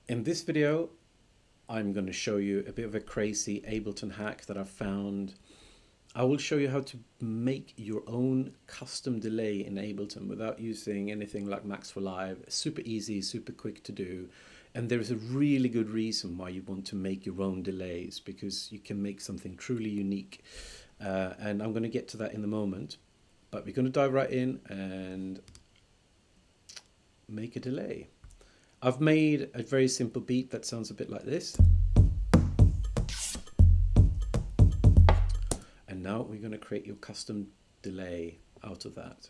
In this video, I'm going to show you a bit of a crazy Ableton hack that I've found. I will show you how to make your own custom delay in Ableton without using anything like Max for Live. Super easy, super quick to do. And there's a really good reason why you want to make your own delays, because you can make something truly unique. And I'm going to get to that in a moment. But we're going to dive right in and make a delay. I've made a very simple beat that sounds a bit like this. And now we're going to create your custom delay out of that.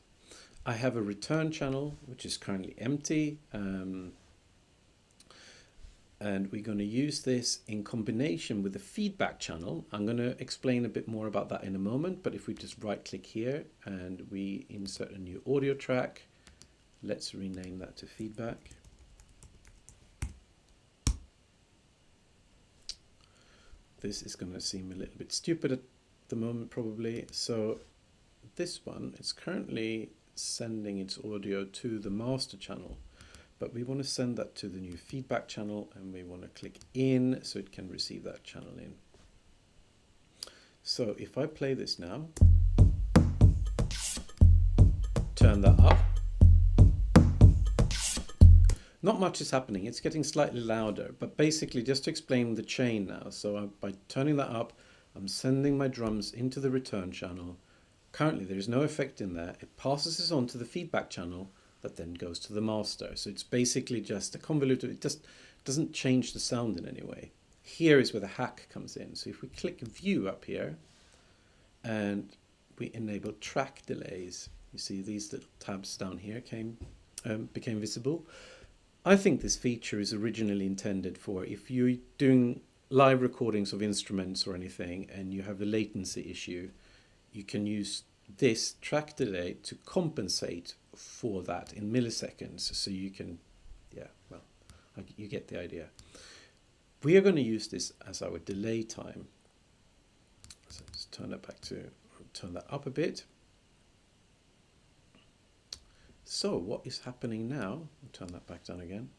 I have a return channel, which is currently empty. And we're going to use this in combination with the feedback channel. I'm going to explain a bit more about that in a moment, but if we just right click here and we insert a new audio track, let's rename that to feedback. This is going to seem a little bit stupid at the moment probably. So this one is currently sending its audio to the master channel, but we want to send that to the new feedback channel, and we want to click in so it can receive that channel in. So if I play this now, turn that up, not much is happening. It's getting slightly louder, but basically just to explain the chain now. So by turning that up, I'm sending my drums into the return channel. Currently there is no effect in there. It passes this on to the feedback channel that then goes to the master. So it's basically just a convoluted, it just doesn't change the sound in any way. Here is where the hack comes in. So if we click view up here and we enable track delays, you see these little tabs down here became visible. I think this feature is originally intended for if you're doing live recordings of instruments or anything and you have a latency issue, you can use this track delay to compensate for that in milliseconds. So you can, you get the idea. We are going to use this as our delay time. So just turn that up a bit. So what is happening now? I'll turn that back down again.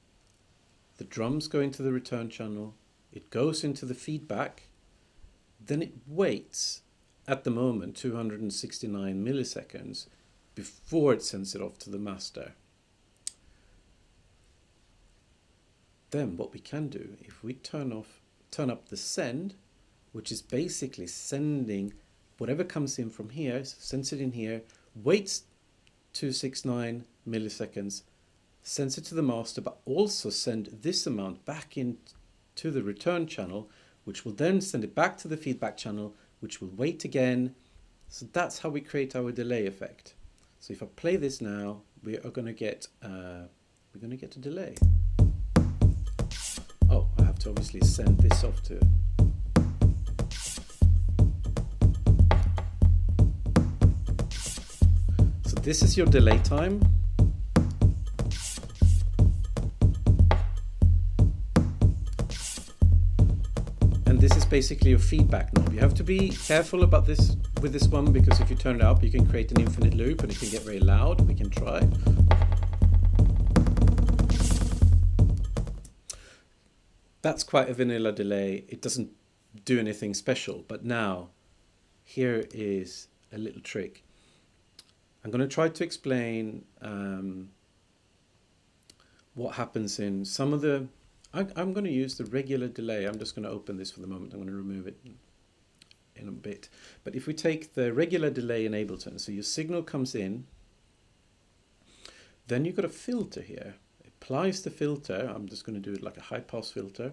The drums go into the return channel. It goes into the feedback. Then it waits at the moment 269 milliseconds before it sends it off to the master. Then what we can do, if we turn up the send, which is basically sending whatever comes in from here, sends it in here, waits 269 milliseconds, sends it to the master, but also send this amount back into the return channel, which will then send it back to the feedback channel, which will wait again. So that's how we create our delay effect. So if I play this now, we are going to get a delay. Oh, I have to obviously send this off to. So this is your delay time. And this is basically your feedback knob. You have to be careful about this with this one, because if you turn it up, you can create an infinite loop and it can get very loud. We can try. That's quite a vanilla delay. It doesn't do anything special, but now here is a little trick. I'm going to try to explain what happens in some of the. I'm going to use the regular delay. I'm just going to open this for the moment. I'm going to remove it in a bit. But if we take the regular delay in Ableton, so your signal comes in, then you've got a filter here. It applies the filter. I'm just going to do it like a high pass filter.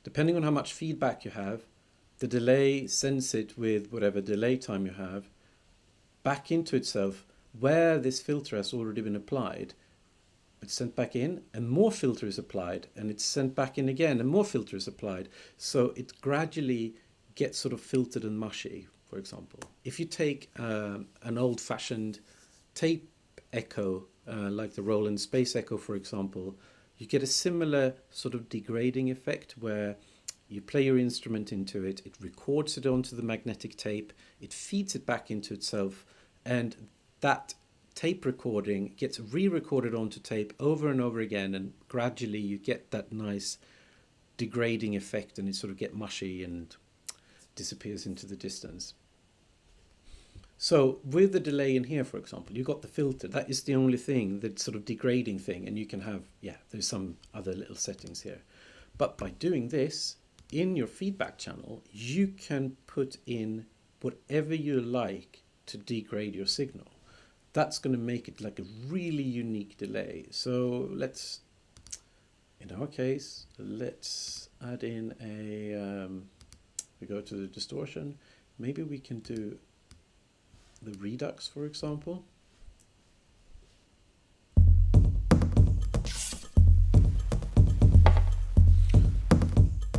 Depending on how much feedback you have, the delay sends it with whatever delay time you have back into itself where this filter has already been applied. It's sent back in and more filter is applied, and it's sent back in again and more filter is applied. So it gradually gets sort of filtered and mushy, for example. If you take an old-fashioned tape echo, like the Roland Space Echo, for example, you get a similar sort of degrading effect where you play your instrument into it, it records it onto the magnetic tape, it feeds it back into itself, and that tape recording gets re-recorded onto tape over and over again, and gradually you get that nice degrading effect, and it sort of get mushy and disappears into the distance. So with the delay in here, for example, you got the filter. That is the only thing, that sort of degrading thing, and you can have, yeah, there's some other little settings here. But by doing this in your feedback channel, you can put in whatever you like to degrade your signal. That's going to make it like a really unique delay. So let's, in our case, let's add in a, we go to the distortion. Maybe we can do the redux, for example.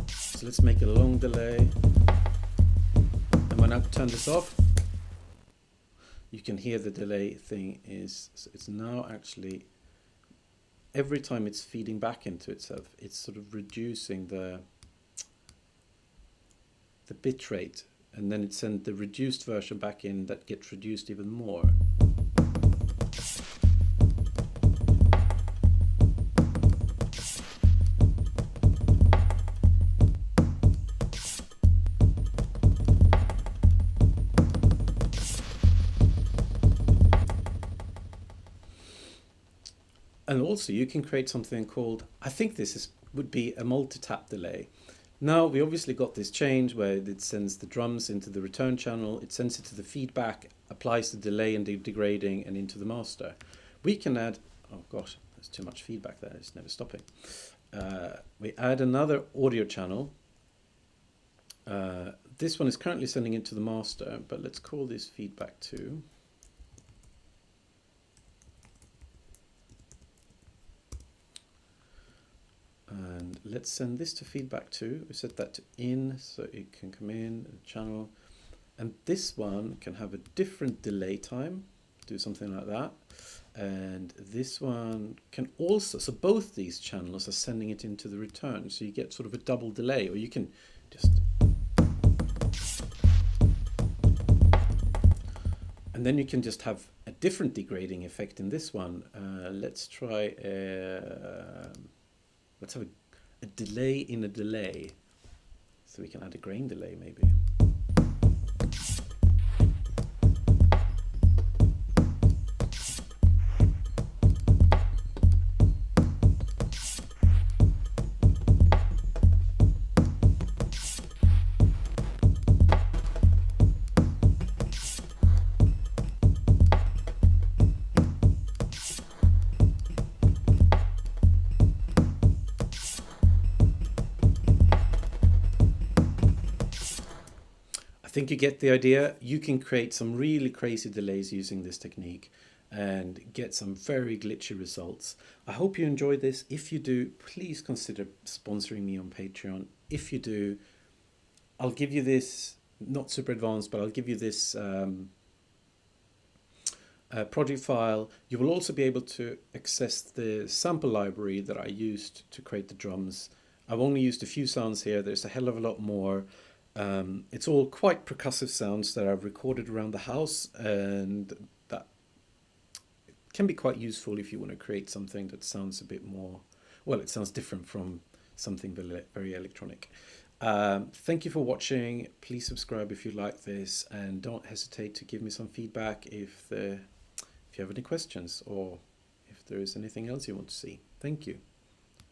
So let's make a long delay. And when I turn this off, you can hear the delay thing is, so it's now actually, every time it's feeding back into itself, it's sort of reducing the bit rate, and then it sends the reduced version back in that gets reduced even more. And also you can create something called, I think this would be a multi-tap delay. Now we obviously got this change where it sends the drums into the return channel, it sends it to the feedback, applies the delay and the degrading, and into the master. We can add, oh gosh, there's too much feedback there, it's never stopping. We add another audio channel. This one is currently sending it to the master, but let's call this feedback 2. And let's send this to feedback 2. We set that to in, so it can come in the channel. And this one can have a different delay time, do something like that. And this one can also, so both these channels are sending it into the return. So you get sort of a double delay, or you can just, and then you can just have a different degrading effect in this one. Let's try, let's have a delay in a delay. So we can add a grain delay maybe. I think you get the idea. You can create some really crazy delays using this technique and get some very glitchy results. I hope you enjoyed this. If you do, please consider sponsoring me on Patreon. If you do, I'll give you this, not super advanced, but I'll give you this project file. You will also be able to access the sample library that I used to create the drums. I've only used a few sounds here. There's a hell of a lot more. It's all quite percussive sounds that I've recorded around the house, and that can be quite useful if you want to create something that sounds a bit more, well, it sounds different from something very electronic. Thank you for watching. Please subscribe if you like this, and don't hesitate to give me some feedback if you have any questions, or if there is anything else you want to see. Thank you.